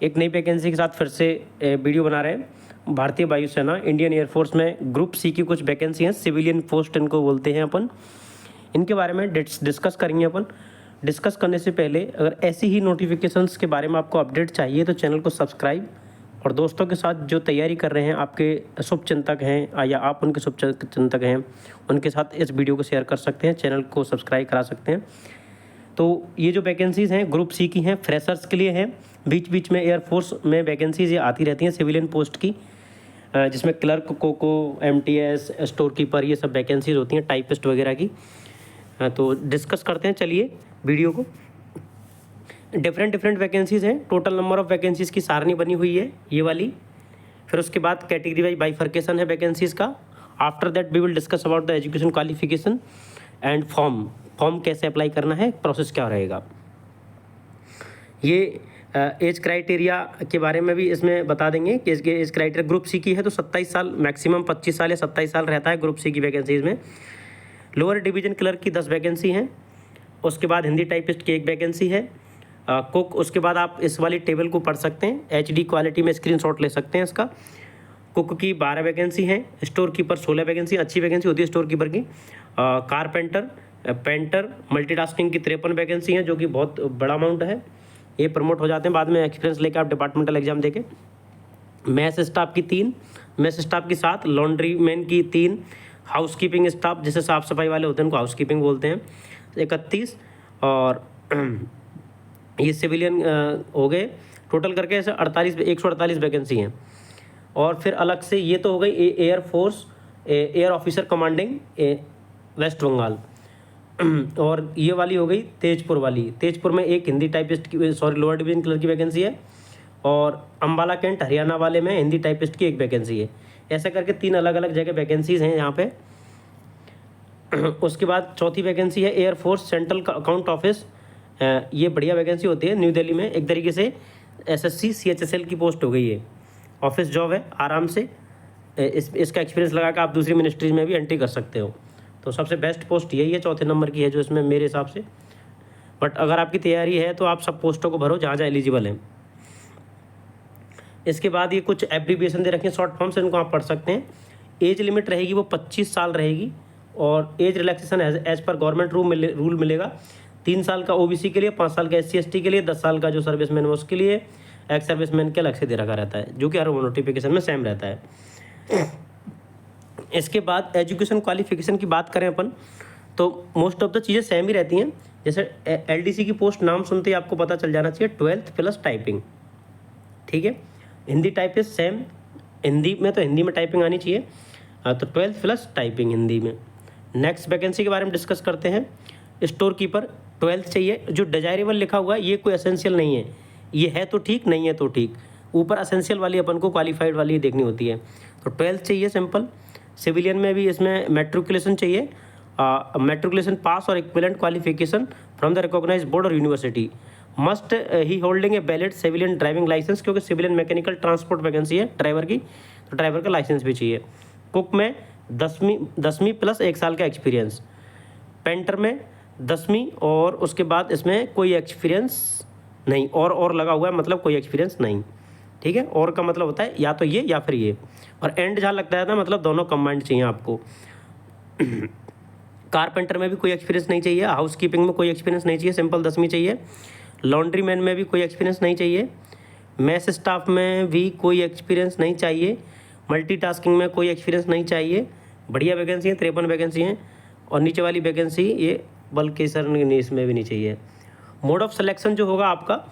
एक नई वैकेंसी के साथ फिर से वीडियो बना रहे हैं। भारतीय वायुसेना इंडियन एयरफोर्स में ग्रुप सी की कुछ वैकेंसी हैं, सिविलियन पोस्ट इनको बोलते हैं अपन। इनके बारे में डिस्कस करेंगे अपन। डिस्कस करने से पहले अगर ऐसी ही नोटिफिकेशंस के बारे में आपको अपडेट चाहिए तो चैनल को सब्सक्राइब और दोस्तों के साथ जो तैयारी कर रहे हैं, आपके शुभचिंतक हैं या आप उनके शुभचिंतक हैं, उनके साथ इस वीडियो को शेयर कर सकते हैं, चैनल को सब्सक्राइब करा सकते हैं। तो ये जो वैकेंसीज़ हैं ग्रुप सी की हैं, फ्रेशर्स के लिए हैं। बीच बीच में एयरफोर्स में वैकेंसीज ये आती रहती हैं सिविलियन पोस्ट की, जिसमें क्लर्क, कोको, एमटीएस, स्टोर कीपर, ये सब वैकेंसीज होती हैं, टाइपिस्ट वगैरह की। तो डिस्कस करते हैं, चलिए वीडियो को। डिफरेंट वैकेंसीज़ हैं, टोटल नंबर ऑफ़ वैकेंसीज़ की सारणी बनी हुई है ये वाली। फिर उसके बाद कैटेगरी वाइज बाइफर्केशन है वैकेंसीज़ का। After that we will discuss about the education qualification and form कैसे अप्लाई करना है, प्रोसेस क्या रहेगा। ये एज क्राइटेरिया के बारे में भी इसमें बता देंगे कि इसके एज क्राइटेरिया ग्रुप सी की है तो 27 साल, मैक्सिमम 25 साल या 27 साल रहता है ग्रुप सी की वैकेंसीज़ में। लोअर डिवीजन क्लर्क की 10 वैकेंसी हैं। उसके बाद हिंदी टाइपिस्ट की 1 वैकेंसी है। कुक, उसके बाद आप इस वाली टेबल को पढ़ सकते हैं, HD क्वालिटी में स्क्रीनशॉट ले सकते हैं इसका। कुक की 12 वैकेंसी हैं। स्टोर कीपर 16 वैकेंसी, अच्छी वैकेंसी होती है स्टोर कीपर की। कारपेंटर, पेंटर, मल्टीटास्किंग की 53 वैकेंसी हैं, जो कि बहुत बड़ा अमाउंट है। ये प्रमोट हो जाते हैं बाद में एक्सपीरियंस लेकर आप डिपार्टमेंटल एग्जाम देके। मैस स्टाफ की 3, मैस स्टाफ की 7, लॉन्ड्री मैन की 3, हाउसकीपिंग स्टाफ जैसे साफ़ सफाई वाले होते हैं उनको हाउसकीपिंग बोलते हैं, 31। और ये सिविलियन हो गए। टोटल करके ऐसे 148 वैकेंसी हैं। और फिर अलग से ये तो हो गई air force air officer commanding West Bengal. और ये वाली हो गई तेजपुर वाली। तेजपुर में 1 हिंदी टाइपिस्ट की, लोअर डिवीजन क्लर्क की वैकेंसी है। और अम्बाला कैंट हरियाणा वाले में हिंदी टाइपिस्ट की 1 वैकेंसी है। ऐसा करके 3 अलग अलग जगह वैकेंसीज हैं यहाँ पे। उसके बाद चौथी वैकेंसी है एयरफोर्स सेंट्रल अकाउंट ऑफिस। ये बढ़िया वैकेंसी होती है, न्यू दिल्ली में। एक तरीके से SSC CHSL की पोस्ट हो गई है, ऑफिस जॉब है, आराम से इसका एक्सपीरियंस लगा कर आप दूसरी मिनिस्ट्रीज में भी एंट्री कर सकते हो। तो सबसे बेस्ट पोस्ट यही है, चौथे नंबर की है जो इसमें मेरे हिसाब से। बट अगर आपकी तैयारी है तो आप सब पोस्टों को भरो जहाँ जहाँ एलिजिबल हैं। इसके बाद ये कुछ एब्रीविएशन दे रखे हैं, शॉर्ट फॉर्म्स, इनको आप पढ़ सकते हैं। एज लिमिट रहेगी वो 25 साल रहेगी। और एज रिलैक्सेशन एज पर गवर्नमेंट रूल मिलेगा। 3 साल का OBC के लिए, 5 साल का SC ST के लिए, 10 साल का जो सर्विसमैन है उसके लिए, एक्स सर्विसमैन के अलग से दे रखा रहता है, जो कि हर नोटिफिकेशन में सेम रहता है। इसके बाद एजुकेशन क्वालिफिकेशन की बात करें अपन तो मोस्ट ऑफ द चीज़ें सेम ही रहती हैं। जैसे LDC की पोस्ट नाम सुनते ही आपको पता चल जाना चाहिए 12th प्लस टाइपिंग, ठीक है। हिंदी टाइपिस्ट सेम, हिंदी में तो हिंदी में टाइपिंग आनी चाहिए, तो 12th प्लस टाइपिंग हिंदी में। नेक्स्ट वैकेंसी के बारे में डिस्कस करते हैं। स्टोर कीपर 12th चाहिए। जो डिजायरेबल लिखा हुआ है ये कोई एसेंशियल नहीं है, ये है तो ठीक, नहीं है तो ठीक। ऊपर एसेंशियल वाली अपन को क्वालिफाइड वाली देखनी होती है। तो 12th चाहिए सिंपल। सिविलियन में भी इसमें मैट्रिकुलेशन चाहिए, मैट्रिकुलेशन पास और equivalent qualification from the recognised board और university. Must he holding a valid civilian driving licence, क्योंकि सिविलियन मैकेनिकल ट्रांसपोर्ट वैकेंसी है ड्राइवर की, तो ड्राइवर का लाइसेंस भी चाहिए। कुक में 10वीं प्लस 1 साल का एक्सपीरियंस। पेंटर में 10वीं और उसके बाद इसमें कोई एक्सपीरियंस नहीं, और लगा हुआ है, मतलब कोई एक्सपीरियंस नहीं, ठीक है। और का मतलब होता है या तो ये या फिर ये, और एंड जहाँ लगता है ना मतलब दोनों कंबाइंड चाहिए आपको। कारपेंटर में भी कोई एक्सपीरियंस नहीं चाहिए, हाउसकीपिंग में कोई एक्सपीरियंस नहीं चाहिए, सिंपल 10वीं चाहिए। लॉन्ड्री मैन में भी कोई एक्सपीरियंस नहीं चाहिए। मैस स्टाफ में भी कोई एक्सपीरियंस नहीं चाहिए। मल्टीटास्किंग में कोई एक्सपीरियंस नहीं चाहिए। बढ़िया वैकेंसी है, 53 वैकेंसी हैं। और नीचे वाली वैकेंसी ये बल्कि सर इसमें भी नहीं चाहिए। मोड ऑफ सिलेक्शन जो होगा आपका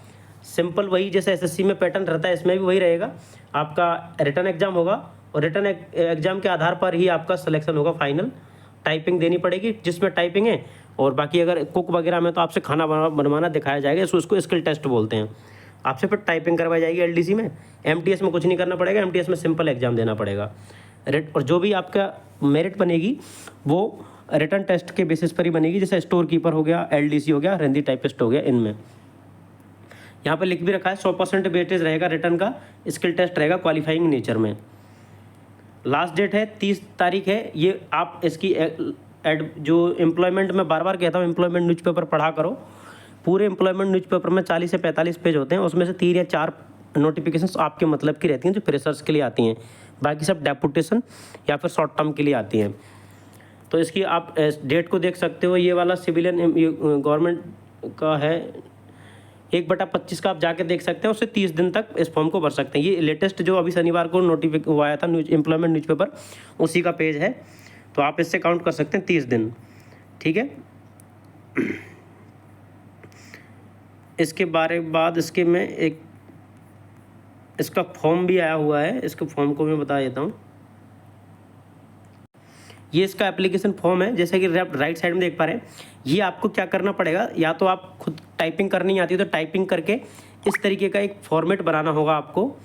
सिंपल वही जैसे SSC में पैटर्न रहता है, इसमें भी वही रहेगा। आपका रिटर्न एग्जाम होगा और रिटर्न एग्जाम के आधार पर ही आपका सिलेक्शन होगा फाइनल। टाइपिंग देनी पड़ेगी जिसमें टाइपिंग है, और बाकी अगर कुक वगैरह में तो आपसे खाना बनवाना दिखाया जाएगा, उसको स्किल टेस्ट बोलते हैं। आपसे फिर टाइपिंग करवाई जाएगी LDC में। MTS में कुछ नहीं करना पड़ेगा, MTS में सिंपल एग्जाम देना पड़ेगा। और जो भी आपका मेरिट बनेगी वो रिटर्न टेस्ट के बेसिस पर ही बनेगी, जैसे स्टोर कीपर हो गया, LDC हो गया, हिंदी टाइपिस्ट हो गया। इनमें यहाँ पे लिख भी रखा है 100% वेटेज रहेगा रिटर्न का, स्किल टेस्ट रहेगा क्वालिफाइंग नेचर में। लास्ट डेट है 30 तारीख है। ये आप इसकी जो एम्प्लॉयमेंट में बार बार कहता हूँ, एम्प्लॉयमेंट न्यूज़पेपर पढ़ा करो। पूरे एम्प्लॉयमेंट न्यूज़पेपर में 40 से 45 पेज होते हैं, उसमें से 3 या 4 नोटिफिकेशंस आपके मतलब की रहती हैं जो फ्रेशर्स के लिए आती हैं, बाकी सब डेपुटेशन या फिर शॉर्ट टर्म के लिए आती हैं। तो इसकी आप डेट को देख सकते हो, ये वाला सिविलियन गवर्नमेंट का है 1/25 का, आप जाके देख सकते हैं। उससे 30 दिन तक इस फॉर्म को भर सकते हैं। ये लेटेस्ट जो अभी शनिवार को नोटिफिक हुआ आया था एम्प्लॉयमेंट न्यूज़पेपर, उसी का पेज है, तो आप इससे काउंट कर सकते हैं 30 दिन। ठीक है, इसके बाद इसके में एक इसका फॉर्म भी आया हुआ है, इसके फॉर्म को मैं बता देता हूँ। ये इसका एप्लीकेशन फॉर्म है, जैसे कि राइट साइड में देख पा रहे हैं। ये आपको क्या करना पड़ेगा, या तो आप खुद टाइपिंग करनी आती है तो टाइपिंग करके इस तरीके का एक फॉर्मेट बनाना होगा आपको,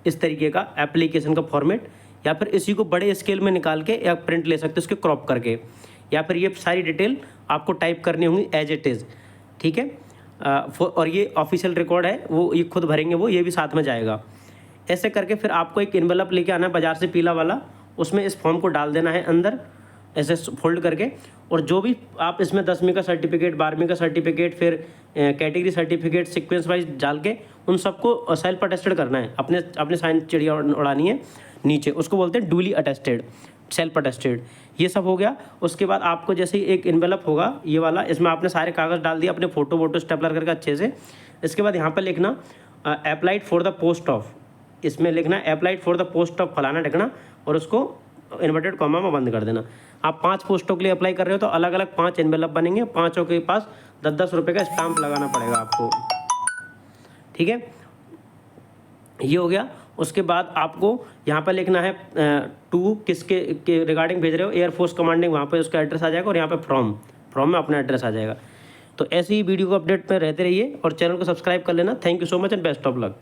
इस तरीके का एप्लीकेशन का फॉर्मेट, या फिर इसी को बड़े स्केल में निकाल के या प्रिंट ले सकते हो उसके क्रॉप करके, या फिर ये सारी डिटेल आपको टाइप करनी होंगी एज इट इज़। ठीक है, और ये ऑफिशियल रिकॉर्ड है, वो ये खुद भरेंगे, वो ये भी साथ में जाएगा। ऐसे करके फिर आपको एक एनवेलप लेके आना है बाजार से, पीला वाला, उसमें इस फॉर्म को डाल देना है अंदर, ऐसे फोल्ड करके। और जो भी आप इसमें 10वीं का सर्टिफिकेट, 12वीं का सर्टिफिकेट, फिर कैटेगरी सर्टिफिकेट सीक्वेंस वाइज डाल के उन सबको सेल्फ अटेस्टेड करना है, अपने साइन चिड़िया उड़ानी है नीचे, उसको बोलते हैं डूली अटेस्टेड, सेल्फ अटेस्टेड। ये सब हो गया। उसके बाद आपको जैसे ही एक एनवेलप होगा ये वाला, इसमें आपने सारे कागज़ डाल दिए, अपने फोटो वोटो स्टेपलर करके अच्छे से। इसके बाद यहाँ पर लिखना applied for the post of, इसमें लिखना applied for the post of फलाना ढकना, और उसको इन्वर्टेड कॉमा में बंद कर देना। आप 5 पोस्टों के लिए अप्लाई कर रहे हो तो अलग अलग 5 एनवेलप बनेंगे, 5 के पास 10-10 रुपये का स्टाम्प लगाना पड़ेगा आपको। ठीक है, ये हो गया। उसके बाद आपको यहाँ पर लिखना है टू किसके के रिगार्डिंग भेज रहे हो, एयरफोर्स कमांडिंग, वहाँ पर उसका एड्रेस आ जाएगा, और यहाँ पे फ्रॉम में अपना एड्रेस आ जाएगा। तो ऐसे ही वीडियो को अपडेट में रहते रहिए और चैनल को सब्सक्राइब कर लेना। Thank you so much and best of luck.